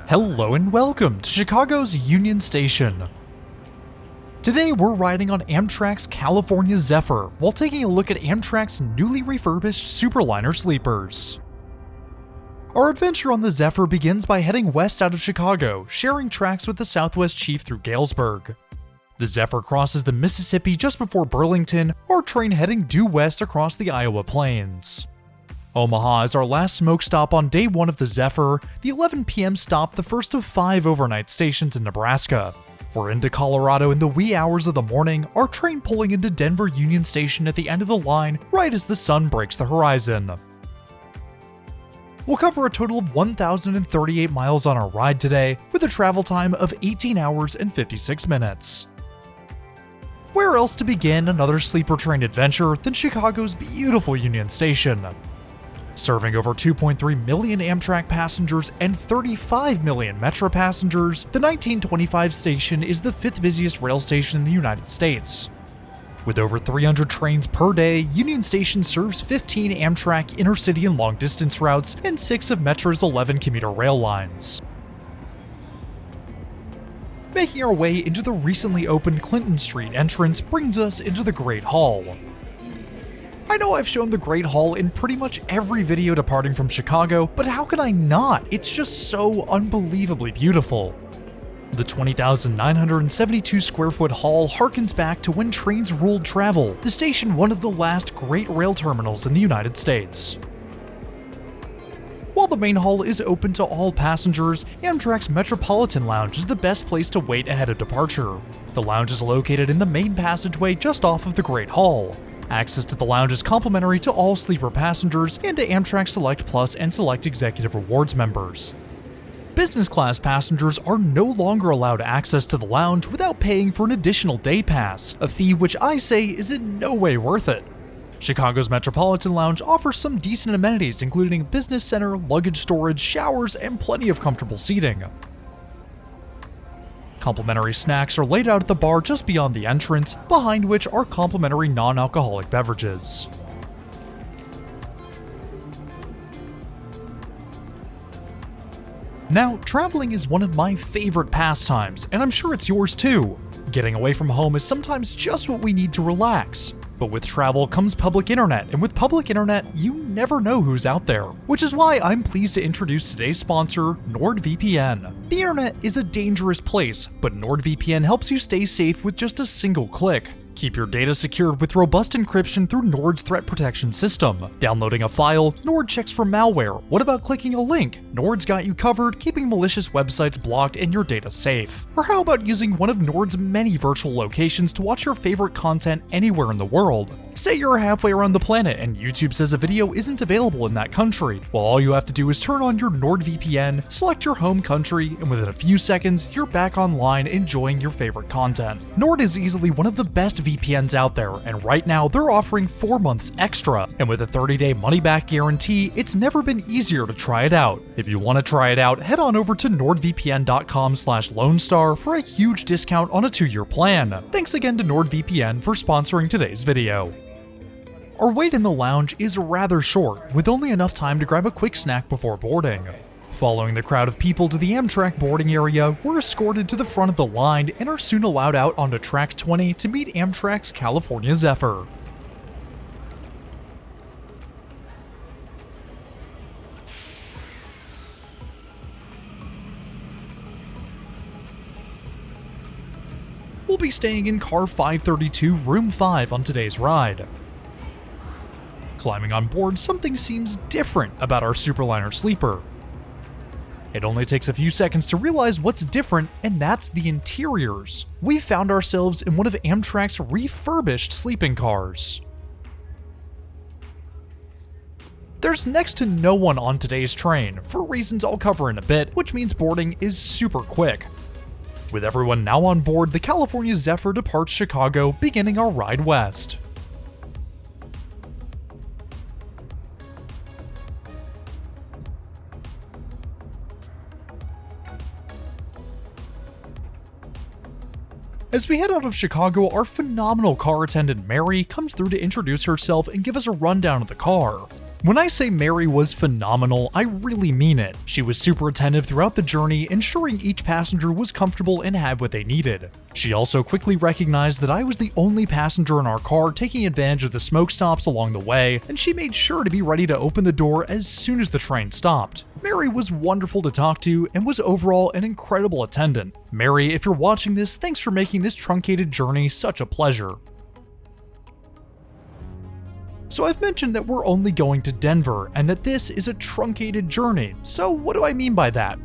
Hello and welcome to Chicago's Union Station. Today we're riding on Amtrak's California Zephyr while taking a look at Amtrak's newly refurbished Superliner sleepers. Our adventure on the Zephyr begins by heading west out of Chicago, sharing tracks with the Southwest Chief through Galesburg. The Zephyr crosses the Mississippi just before Burlington, our train heading due west across the Iowa Plains. Omaha is our last smoke stop on day one of the Zephyr, the 11 p.m. stop, the first of 5 overnight stations in Nebraska. We're into Colorado in the wee hours of the morning, our train pulling into Denver Union Station at the end of the line right as the sun breaks the horizon. We'll cover a total of 1,038 miles on our ride today, with a travel time of 18 hours and 56 minutes. Where else to begin another sleeper train adventure than Chicago's beautiful Union Station? Serving over 2.3 million Amtrak passengers and 35 million Metro passengers, the 1925 station is the 5th busiest rail station in the United States. With over 300 trains per day, Union Station serves 15 Amtrak intercity and long-distance routes and 6 of Metro's 11 commuter rail lines. Making our way into the recently opened Clinton Street entrance brings us into the Great Hall. I know I've shown the Great Hall in pretty much every video departing from Chicago, but how could I not? It's just so unbelievably beautiful. The 20,972 square foot hall harkens back to when trains ruled travel, the station one of the last great rail terminals in the United States. While the main hall is open to all passengers, Amtrak's Metropolitan Lounge is the best place to wait ahead of departure. The lounge is located in the main passageway just off of the Great Hall. Access to the lounge is complimentary to all sleeper passengers and to Amtrak Select Plus and Select Executive Rewards members. Business class passengers are no longer allowed access to the lounge without paying for an additional day pass, a fee which I say is in no way worth it. Chicago's Metropolitan Lounge offers some decent amenities including a business center, luggage storage, showers, and plenty of comfortable seating. Complimentary snacks are laid out at the bar just beyond the entrance, behind which are complimentary non-alcoholic beverages. Now, traveling is one of my favorite pastimes, and I'm sure it's yours too. Getting away from home is sometimes just what we need to relax. But with travel comes public internet, and with public internet, you never know who's out there. Which is why I'm pleased to introduce today's sponsor, NordVPN. The internet is a dangerous place, but NordVPN helps you stay safe with just a single click. Keep your data secured with robust encryption through Nord's threat protection system. Downloading a file, Nord checks for malware. What about clicking a link? Nord's got you covered, keeping malicious websites blocked and your data safe. Or how about using one of Nord's many virtual locations to watch your favorite content anywhere in the world? Say you're halfway around the planet and YouTube says a video isn't available in that country. Well, all you have to do is turn on your NordVPN, select your home country, and within a few seconds, you're back online enjoying your favorite content. Nord is easily one of the best VPNs out there, and right now they're offering 4 months extra. And with a 30-day money-back guarantee, it's never been easier to try it out. If you want to try it out, head on over to nordvpn.com/LoneStar for a huge discount on a 2-year plan. Thanks again to NordVPN for sponsoring today's video. Our wait in the lounge is rather short, with only enough time to grab a quick snack before boarding. Following the crowd of people to the Amtrak boarding area, we're escorted to the front of the line and are soon allowed out onto track 20 to meet Amtrak's California Zephyr. We'll be staying in car 532, room 5 on today's ride. Climbing on board, something seems different about our Superliner sleeper. It only takes a few seconds to realize what's different, and that's the interiors. We found ourselves in one of Amtrak's refurbished sleeping cars. There's next to no one on today's train, for reasons I'll cover in a bit, which means boarding is super quick. With everyone now on board, the California Zephyr departs Chicago, beginning our ride west. As we head out of Chicago, our phenomenal car attendant Mary comes through to introduce herself and give us a rundown of the car. When I say Mary was phenomenal, I really mean it. She was super attentive throughout the journey, ensuring each passenger was comfortable and had what they needed. She also quickly recognized that I was the only passenger in our car taking advantage of the smoke stops along the way, and she made sure to be ready to open the door as soon as the train stopped. Mary was wonderful to talk to and was overall an incredible attendant. Mary, if you're watching this, thanks for making this truncated journey such a pleasure. So I've mentioned that we're only going to Denver, and that this is a truncated journey, so what do I mean by that?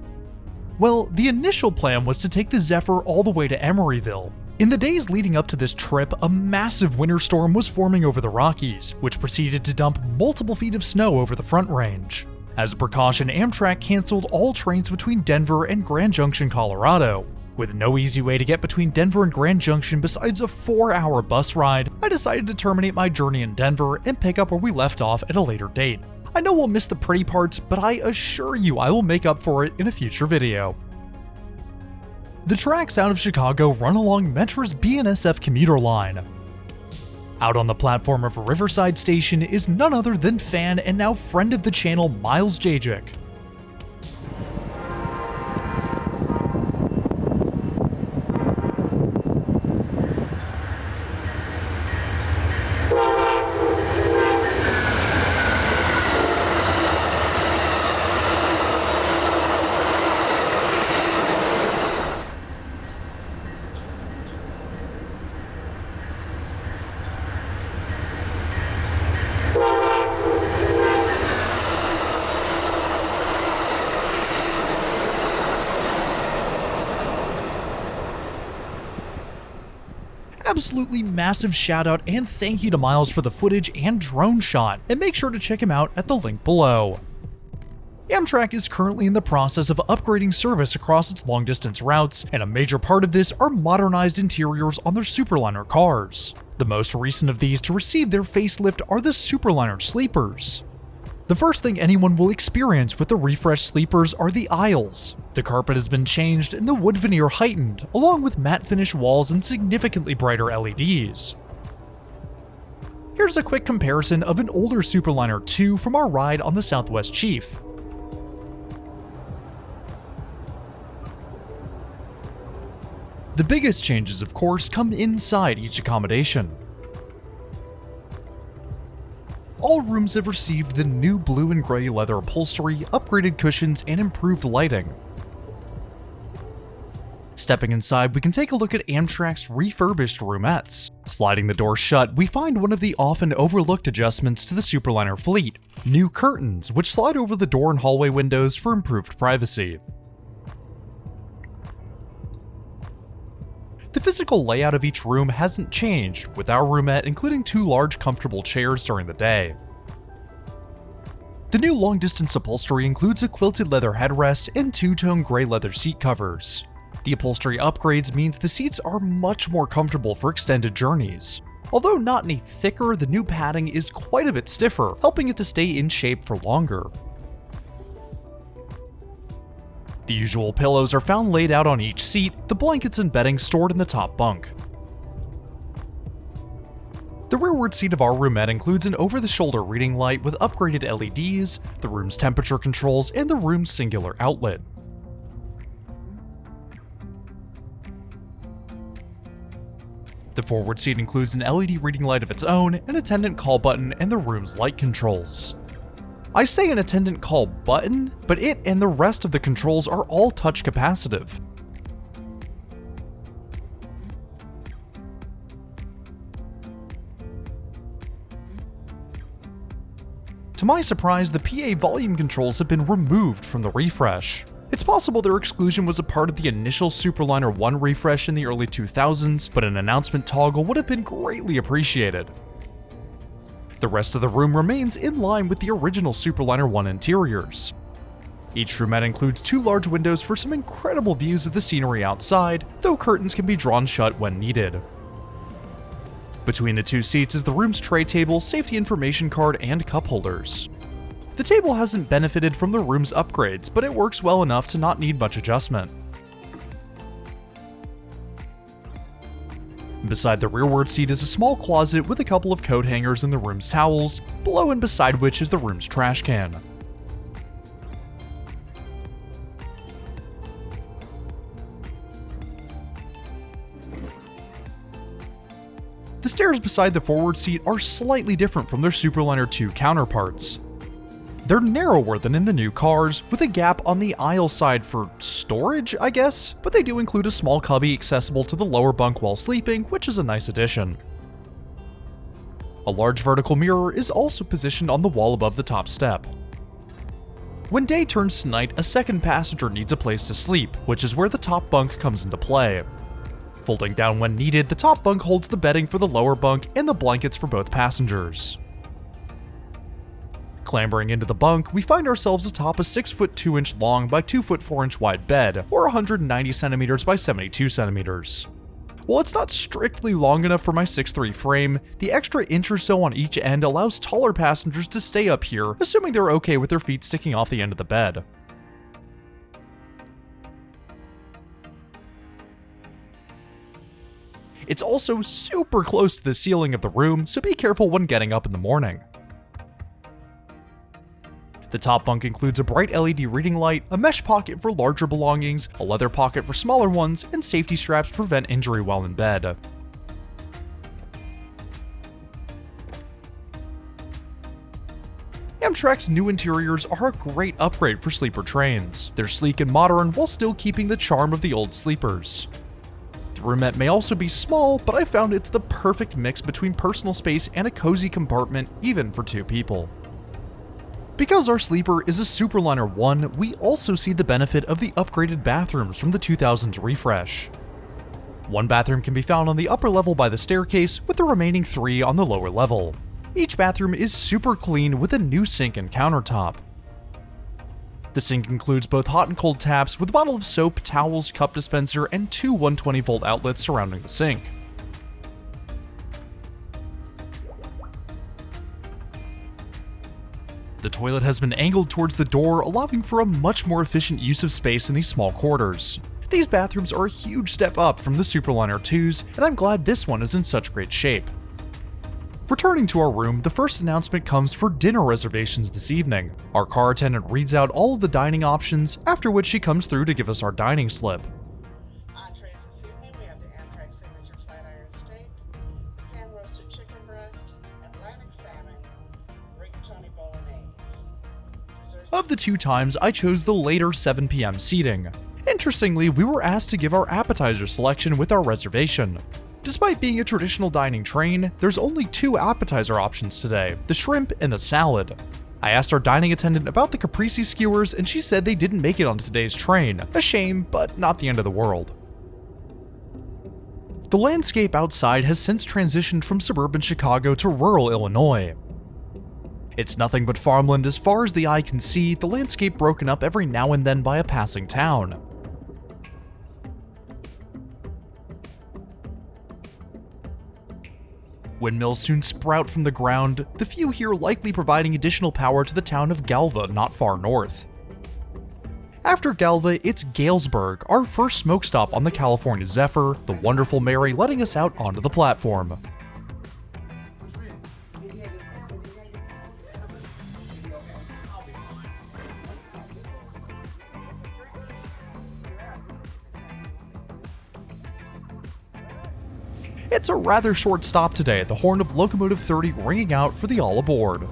Well, the initial plan was to take the Zephyr all the way to Emeryville. In the days leading up to this trip, a massive winter storm was forming over the Rockies, which proceeded to dump multiple feet of snow over the Front Range. As a precaution, Amtrak canceled all trains between Denver and Grand Junction, Colorado. With no easy way to get between Denver and Grand Junction besides a 4-hour bus ride, I decided to terminate my journey in Denver and pick up where we left off at a later date. I know we'll miss the pretty parts, but I assure you I will make up for it in a future video. The tracks out of Chicago run along Metra's BNSF commuter line. Out on the platform of Riverside Station is none other than fan and now friend of the channel Miles Jajich. Absolutely massive shout out and thank you to Miles for the footage and drone shot, and make sure to check him out at the link below. Amtrak is currently in the process of upgrading service across its long-distance routes, and a major part of this are modernized interiors on their Superliner cars. The most recent of these to receive their facelift are the Superliner sleepers. The first thing anyone will experience with the refreshed sleepers are the aisles. The carpet has been changed and the wood veneer heightened, along with matte finish walls and significantly brighter LEDs. Here's a quick comparison of an older Superliner 2 from our ride on the Southwest Chief. The biggest changes, of course, come inside each accommodation. All rooms have received the new blue and gray leather upholstery, upgraded cushions, and improved lighting. Stepping inside, we can take a look at Amtrak's refurbished roomettes. Sliding the door shut, we find one of the often overlooked adjustments to the Superliner fleet: new curtains, which slide over the door and hallway windows for improved privacy. The physical layout of each room hasn't changed, with our roomette including 2 large comfortable chairs during the day. The new long-distance upholstery includes a quilted leather headrest and 2-tone gray leather seat covers. The upholstery upgrades means the seats are much more comfortable for extended journeys. Although not any thicker, the new padding is quite a bit stiffer, helping it to stay in shape for longer. The usual pillows are found laid out on each seat, the blankets and bedding stored in the top bunk. The rearward seat of our roomette includes an over-the-shoulder reading light with upgraded LEDs, the room's temperature controls, and the room's singular outlet. The forward seat includes an LED reading light of its own, an attendant call button, and the room's light controls. I say an attendant call button, but it and the rest of the controls are all touch capacitive. To my surprise, the PA volume controls have been removed from the refresh. It's possible their exclusion was a part of the initial Superliner 1 refresh in the early 2000s, but an announcement toggle would have been greatly appreciated. The rest of the room remains in line with the original Superliner 1 interiors. Each roomette includes 2 large windows for some incredible views of the scenery outside, though curtains can be drawn shut when needed. Between the 2 seats is the room's tray table, safety information card, and cup holders. The table hasn't benefited from the room's upgrades, but it works well enough to not need much adjustment. Beside the rearward seat is a small closet with a couple of coat hangers and the room's towels, below and beside which is the room's trash can. The stairs beside the forward seat are slightly different from their Superliner 2 counterparts. They're narrower than in the new cars, with a gap on the aisle side for storage, I guess, but they do include a small cubby accessible to the lower bunk while sleeping, which is a nice addition. A large vertical mirror is also positioned on the wall above the top step. When day turns to night, a second passenger needs a place to sleep, which is where the top bunk comes into play. Folding down when needed, the top bunk holds the bedding for the lower bunk and the blankets for both passengers. Clambering into the bunk, we find ourselves atop a 6-foot 2-inch long by 2-foot 4-inch wide bed, or 190 centimeters by 72 centimeters. While it's not strictly long enough for my 6'3" frame, the extra inch or so on each end allows taller passengers to stay up here, assuming they're okay with their feet sticking off the end of the bed. It's also super close to the ceiling of the room, so be careful when getting up in the morning. The top bunk includes a bright LED reading light, a mesh pocket for larger belongings, a leather pocket for smaller ones, and safety straps to prevent injury while in bed. Amtrak's new interiors are a great upgrade for sleeper trains. They're sleek and modern while still keeping the charm of the old sleepers. The roomette may also be small, but I found it's the perfect mix between personal space and a cozy compartment, even for 2 people. Because our sleeper is a Superliner 1, we also see the benefit of the upgraded bathrooms from the 2000s refresh. 1 bathroom can be found on the upper level by the staircase, with the remaining 3 on the lower level. Each bathroom is super clean with a new sink and countertop. The sink includes both hot and cold taps with a bottle of soap, towels, cup dispenser, and 2 120-volt outlets surrounding the sink. The toilet has been angled towards the door, allowing for a much more efficient use of space in these small quarters. These bathrooms are a huge step up from the Superliner 2s, and I'm glad this one is in such great shape. Returning to our room, the first announcement comes for dinner reservations this evening. Our car attendant reads out all of the dining options, after which she comes through to give us our dining slip. Entrees this evening, we have the Amtrak signature flat iron steak, hand-roasted chicken breast, Atlantic salmon, rigatoni bolognese. Of the 2 times, I chose the later 7 p.m. seating. Interestingly, we were asked to give our appetizer selection with our reservation. Despite being a traditional dining train, there's only 2 appetizer options today, the shrimp and the salad. I asked our dining attendant about the caprese skewers and she said they didn't make it onto today's train. A shame, but not the end of the world. The landscape outside has since transitioned from suburban Chicago to rural Illinois. It's nothing but farmland as far as the eye can see, the landscape broken up every now and then by a passing town. Windmills soon sprout from the ground, the few here likely providing additional power to the town of Galva not far north. After Galva, it's Galesburg, our first smoke stop on the California Zephyr, the wonderful Mary letting us out onto the platform. It's a rather short stop today, the horn of Locomotive 30 ringing out for the all aboard.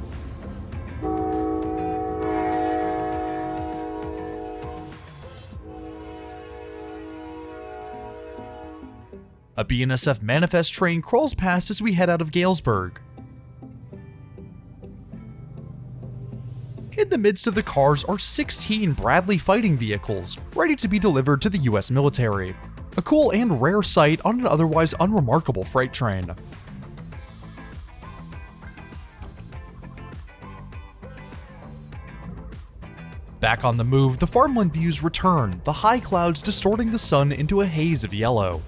A BNSF manifest train crawls past as we head out of Galesburg. In the midst of the cars are 16 Bradley fighting vehicles, ready to be delivered to the US military. A cool and rare sight on an otherwise unremarkable freight train. Back on the move, the Farmland Views return, the high clouds distorting the sun into a haze of yellow.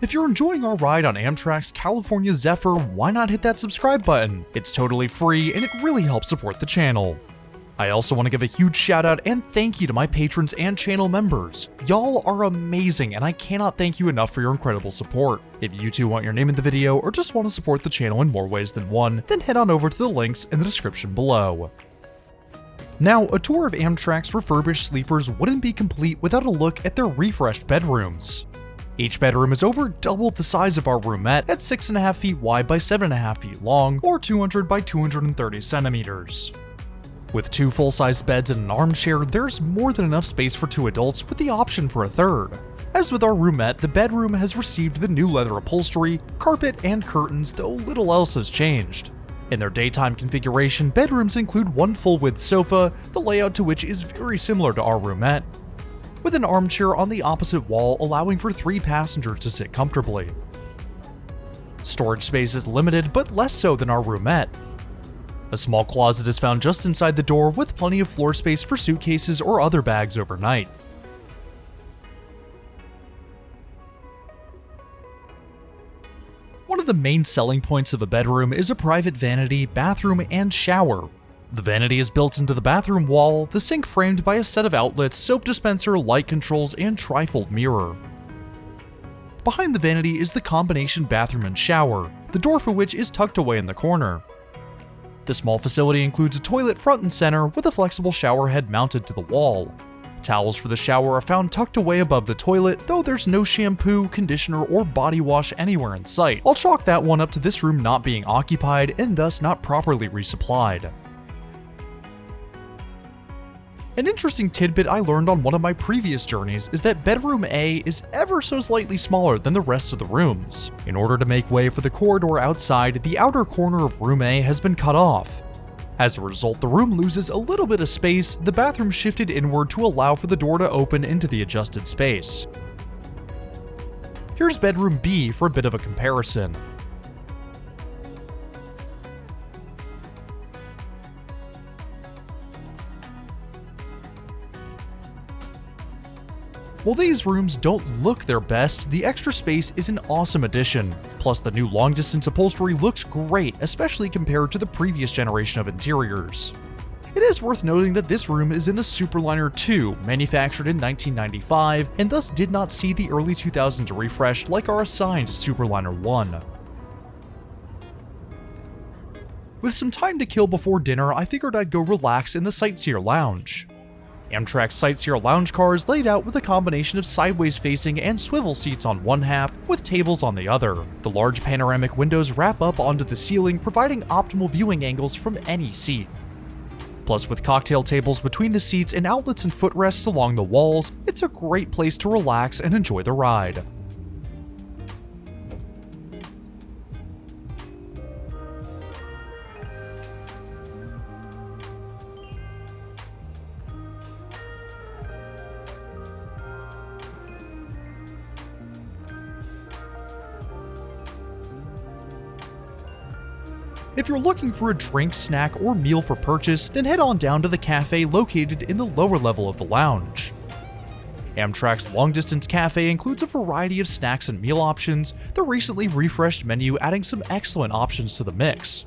If you're enjoying our ride on Amtrak's California Zephyr, why not hit that subscribe button? It's totally free and it really helps support the channel. I also want to give a huge shout out and thank you to my patrons and channel members. Y'all are amazing and I cannot thank you enough for your incredible support. If you too want your name in the video or just want to support the channel in more ways than one, then head on over to the links in the description below. Now, a tour of Amtrak's refurbished sleepers wouldn't be complete without a look at their refreshed bedrooms. Each bedroom is over double the size of our roomette at 6.5 feet wide by 7.5 feet long, or 200 by 230 centimeters. With 2 full-size beds and an armchair, there's more than enough space for 2 adults with the option for a third. As with our roomette, the bedroom has received the new leather upholstery, carpet, and curtains, though little else has changed. In their daytime configuration, bedrooms include 1 full-width sofa, the layout to which is very similar to our roomette, with an armchair on the opposite wall allowing for 3 passengers to sit comfortably. Storage space is limited, but less so than our roomette. A small closet is found just inside the door with plenty of floor space for suitcases or other bags overnight. One of the main selling points of a bedroom is a private vanity, bathroom, and shower. The vanity is built into the bathroom wall, the sink framed by a set of outlets, soap dispenser, light controls, and trifold mirror. Behind the vanity is the combination bathroom and shower, the door for which is tucked away in the corner. The small facility includes a toilet front and center with a flexible shower head mounted to the wall. Towels for the shower are found tucked away above the toilet, though there's no shampoo, conditioner, or body wash anywhere in sight. I'll chalk that one up to this room not being occupied and thus not properly resupplied. An interesting tidbit I learned on one of my previous journeys is that bedroom A is ever so slightly smaller than the rest of the rooms. In order to make way for the corridor outside, the outer corner of room A has been cut off. As a result, the room loses a little bit of space, the bathroom shifted inward to allow for the door to open into the adjusted space. Here's bedroom B for a bit of a comparison. While these rooms don't look their best, the extra space is an awesome addition. Plus, the new long-distance upholstery looks great, especially compared to the previous generation of interiors. It is worth noting that this room is in a Superliner 2, manufactured in 1995, and thus did not see the early 2000s refresh like our assigned Superliner 1. With some time to kill before dinner, I figured I'd go relax in the Sightseer Lounge. Amtrak's Sightseer Lounge car is laid out with a combination of sideways facing and swivel seats on one half, with tables on the other. The large panoramic windows wrap up onto the ceiling, providing optimal viewing angles from any seat. Plus, with cocktail tables between the seats and outlets and footrests along the walls, it's a great place to relax and enjoy the ride. If you're looking for a drink, snack, or meal for purchase, then head on down to the cafe located in the lower level of the lounge. Amtrak's long-distance cafe includes a variety of snacks and meal options, the recently refreshed menu adding some excellent options to the mix.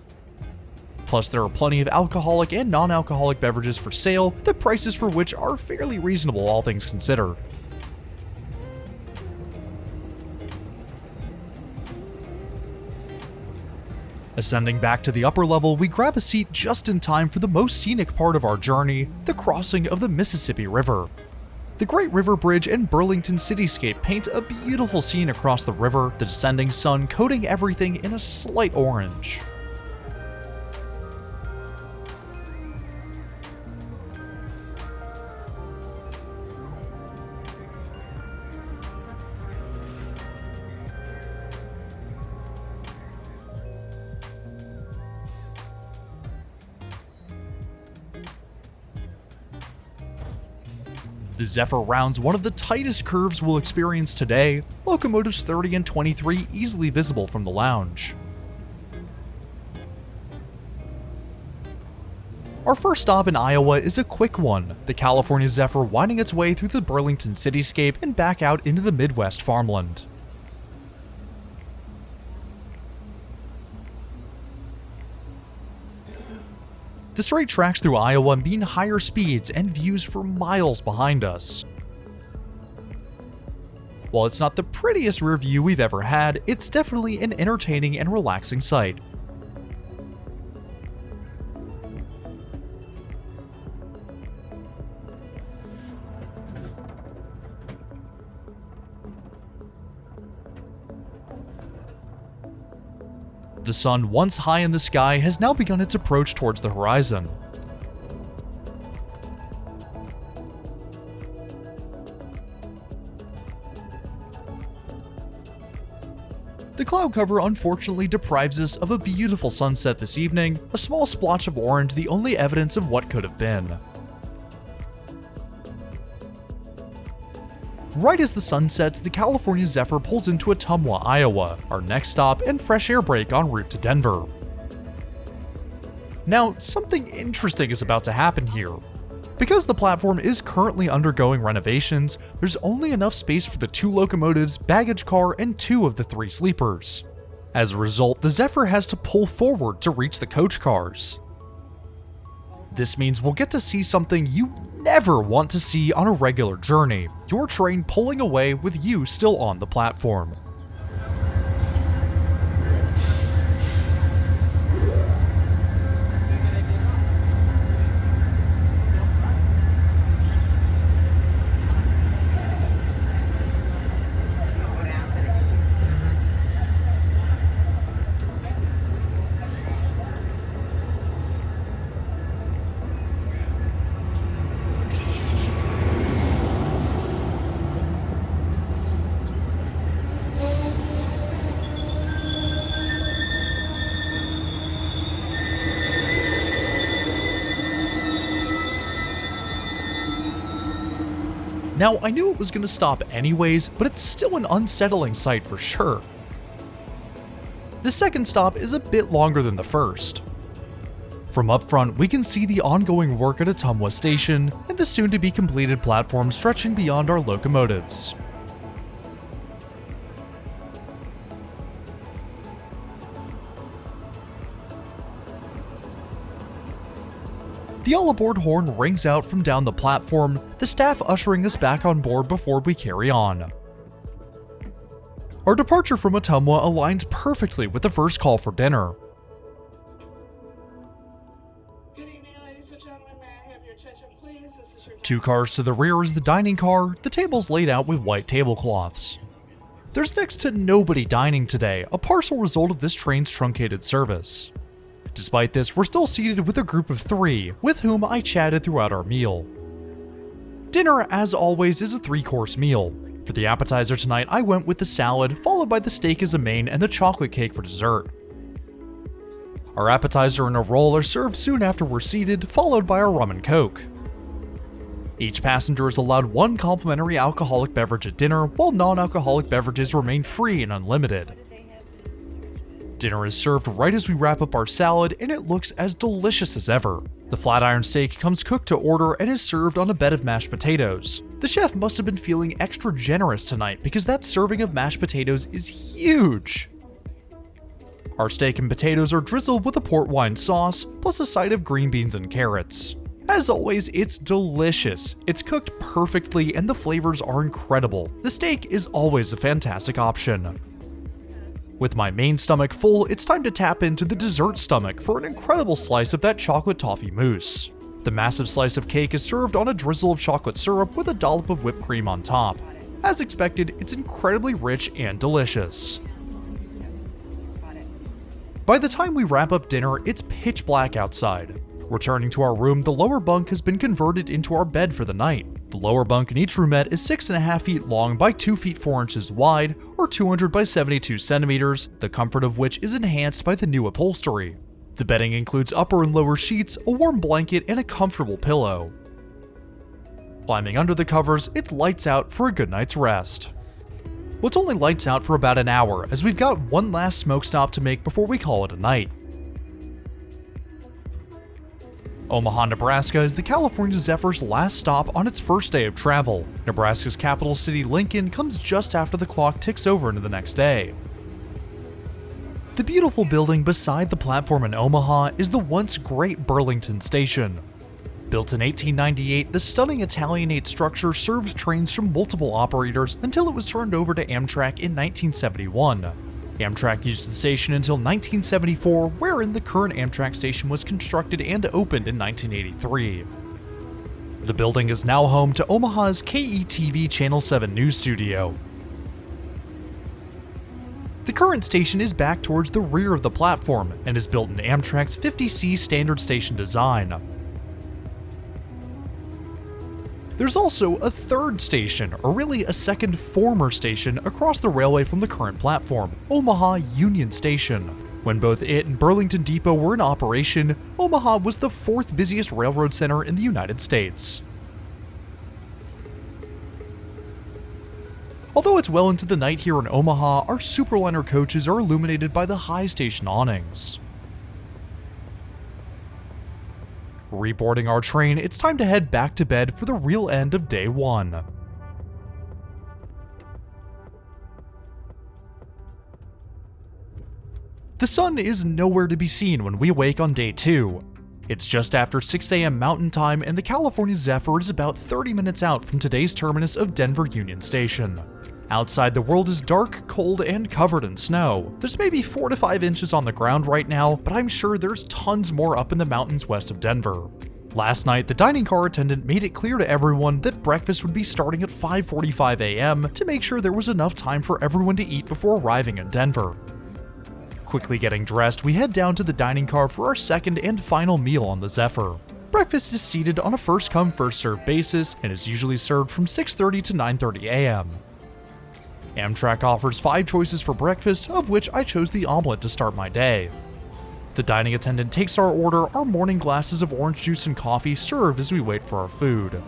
Plus, there are plenty of alcoholic and non-alcoholic beverages for sale, the prices for which are fairly reasonable all things considered. Ascending back to the upper level, we grab a seat just in time for the most scenic part of our journey, the crossing of the Mississippi River. The Great River Bridge and Burlington cityscape paint a beautiful scene across the river, the descending sun coating everything in a slight orange. The Zephyr rounds one of the tightest curves we'll experience today, locomotives 30 and 23 easily visible from the lounge. Our first stop in Iowa is a quick one, the California Zephyr winding its way through the Burlington cityscape and back out into the Midwest farmland. The straight tracks through Iowa mean higher speeds and views for miles behind us. While it's not the prettiest rear view we've ever had, it's definitely an entertaining and relaxing sight. The sun, once high in the sky, has now begun its approach towards the horizon. The cloud cover unfortunately deprives us of a beautiful sunset this evening, a small splotch of orange the only evidence of what could have been. Right as the sun sets, the California Zephyr pulls into Ottumwa, Iowa, our next stop and fresh air break en route to Denver. Now, something interesting is about to happen here. Because the platform is currently undergoing renovations, there's only enough space for the 2 locomotives, baggage car, and 2 of the 3 sleepers. As a result, the Zephyr has to pull forward to reach the coach cars. This means we'll get to see something you never want to see on a regular journey, your train pulling away with you still on the platform. Now, I knew it was going to stop anyways, but it's still an unsettling sight for sure. The second stop is a bit longer than the first. From up front, we can see the ongoing work at Ottumwa Station and the soon-to-be completed platform stretching beyond our locomotives. The all-aboard horn rings out from down the platform, the staff ushering us back on board before we carry on. Our departure from Ottumwa aligns perfectly with the first call for dinner. Good evening, ladies and gentlemen. May I have your attention, please? This is your 2 cars to the rear is the dining car, the tables laid out with white tablecloths. There's next to nobody dining today, a partial result of this train's truncated service. Despite this, we're still seated with a group of 3, with whom I chatted throughout our meal. Dinner, as always, is a 3-course meal. For the appetizer tonight, I went with the salad, followed by the steak as a main and the chocolate cake for dessert. Our appetizer and a roll are served soon after we're seated, followed by our rum and coke. Each passenger is allowed 1 complimentary alcoholic beverage at dinner, while non-alcoholic beverages remain free and unlimited. Dinner is served right as we wrap up our salad, and it looks as delicious as ever. The flat iron steak comes cooked to order and is served on a bed of mashed potatoes. The chef must have been feeling extra generous tonight because that serving of mashed potatoes is huge. Our steak and potatoes are drizzled with a port wine sauce, plus a side of green beans and carrots. As always, it's delicious. It's cooked perfectly and the flavors are incredible. The steak is always a fantastic option. With my main stomach full, it's time to tap into the dessert stomach for an incredible slice of that chocolate toffee mousse. The massive slice of cake is served on a drizzle of chocolate syrup with a dollop of whipped cream on top. As expected, it's incredibly rich and delicious. By the time we wrap up dinner, it's pitch black outside. Returning to our room, the lower bunk has been converted into our bed for the night. The lower bunk in each roomette is 6.5 feet long by 2 feet 4 inches wide, or 200 by 72 centimeters, the comfort of which is enhanced by the new upholstery. The bedding includes upper and lower sheets, a warm blanket, and a comfortable pillow. Climbing under the covers, it's lights out for a good night's rest. Well, it's only lights out for about an hour, as we've got one last smoke stop to make before we call it a night. Omaha, Nebraska is the California Zephyr's last stop on its first day of travel. Nebraska's capital city, Lincoln, comes just after the clock ticks over into the next day. The beautiful building beside the platform in Omaha is the once great Burlington Station. Built in 1898, the stunning Italianate structure served trains from multiple operators until it was turned over to Amtrak in 1971. Amtrak used the station until 1974, wherein the current Amtrak station was constructed and opened in 1983. The building is now home to Omaha's KETV Channel 7 news studio. The current station is back towards the rear of the platform and is built in Amtrak's 50C standard station design. There's also a third station, or really a second former station, across the railway from the current platform, Omaha Union Station. When both it and Burlington Depot were in operation, Omaha was the fourth busiest railroad center in the United States. Although it's well into the night here in Omaha, our Superliner coaches are illuminated by the high station awnings. Reboarding our train, it's time to head back to bed for the real end of day one. The sun is nowhere to be seen when we wake on day 2. It's just after 6 a.m. Mountain Time, and the California Zephyr is about 30 minutes out from today's terminus of Denver Union Station. Outside, the world is dark, cold, and covered in snow. There's maybe 4 to 5 inches on the ground right now, but I'm sure there's tons more up in the mountains west of Denver. Last night, the dining car attendant made it clear to everyone that breakfast would be starting at 5:45 a.m. to make sure there was enough time for everyone to eat before arriving in Denver. Quickly getting dressed, we head down to the dining car for our second and final meal on the Zephyr. Breakfast is seated on a first-come, first-served basis and is usually served from 6:30 to 9:30 a.m. Amtrak offers 5 choices for breakfast, of which I chose the omelet to start my day. The dining attendant takes our order, our morning glasses of orange juice and coffee served as we wait for our food.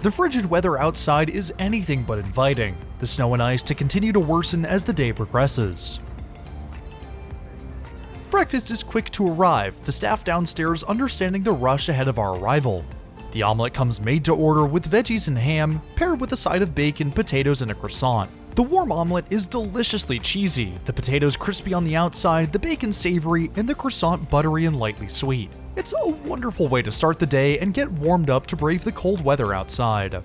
The frigid weather outside is anything but inviting, the snow and ice to continue to worsen as the day progresses. Breakfast is quick to arrive, the staff downstairs understanding the rush ahead of our arrival. The omelet comes made to order with veggies and ham, paired with a side of bacon, potatoes, and a croissant. The warm omelet is deliciously cheesy, the potatoes crispy on the outside, the bacon savory, and the croissant buttery and lightly sweet. It's a wonderful way to start the day and get warmed up to brave the cold weather outside.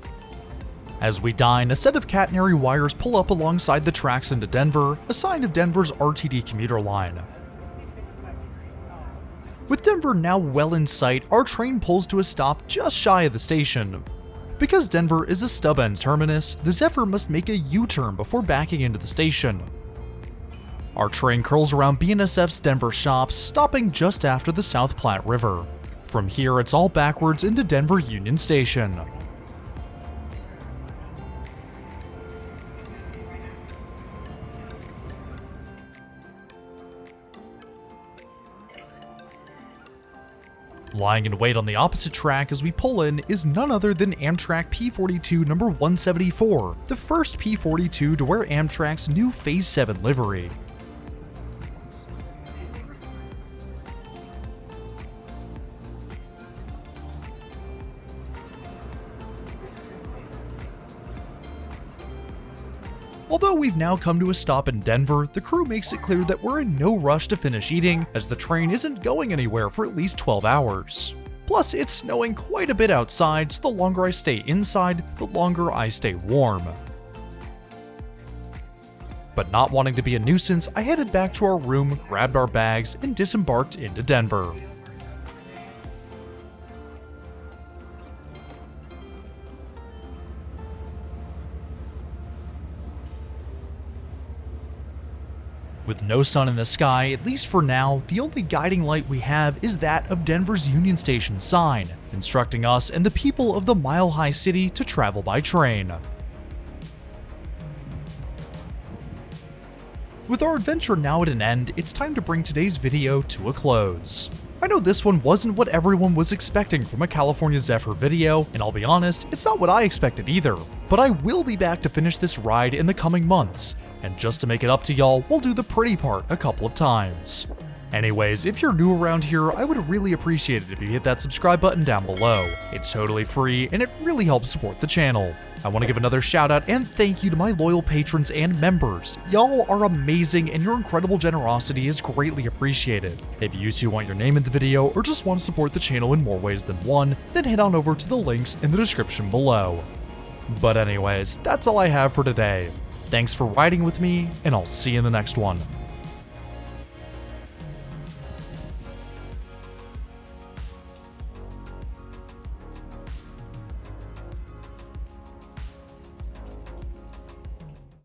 As we dine, a set of catenary wires pull up alongside the tracks into Denver, a sign of Denver's RTD commuter line. With Denver now well in sight, our train pulls to a stop just shy of the station. Because Denver is a stub-end terminus, the Zephyr must make a U-turn before backing into the station. Our train curls around BNSF's Denver shops, stopping just after the South Platte River. From here, it's all backwards into Denver Union Station. Lying in wait on the opposite track as we pull in is none other than Amtrak P42 number 174, the first P42 to wear Amtrak's new Phase 7 livery. Although we've now come to a stop in Denver, the crew makes it clear that we're in no rush to finish eating, as the train isn't going anywhere for at least 12 hours. Plus, it's snowing quite a bit outside, so the longer I stay inside, the longer I stay warm. But not wanting to be a nuisance, I headed back to our room, grabbed our bags, and disembarked into Denver. With no sun in the sky, at least for now, the only guiding light we have is that of Denver's Union Station sign, instructing us and the people of the mile-high city to travel by train. With our adventure now at an end, it's time to bring today's video to a close. I know this one wasn't what everyone was expecting from a California Zephyr video, and I'll be honest, it's not what I expected either. But I will be back to finish this ride in the coming months. And just to make it up to y'all, we'll do the pretty part a couple of times. Anyways, if you're new around here, I would really appreciate it if you hit that subscribe button down below. It's totally free and it really helps support the channel. I want to give another shout out and thank you to my loyal patrons and members. Y'all are amazing and your incredible generosity is greatly appreciated. If you too want your name in the video or just want to support the channel in more ways than one, then head on over to the links in the description below. But anyways, that's all I have for today. Thanks for riding with me, and I'll see you in the next one.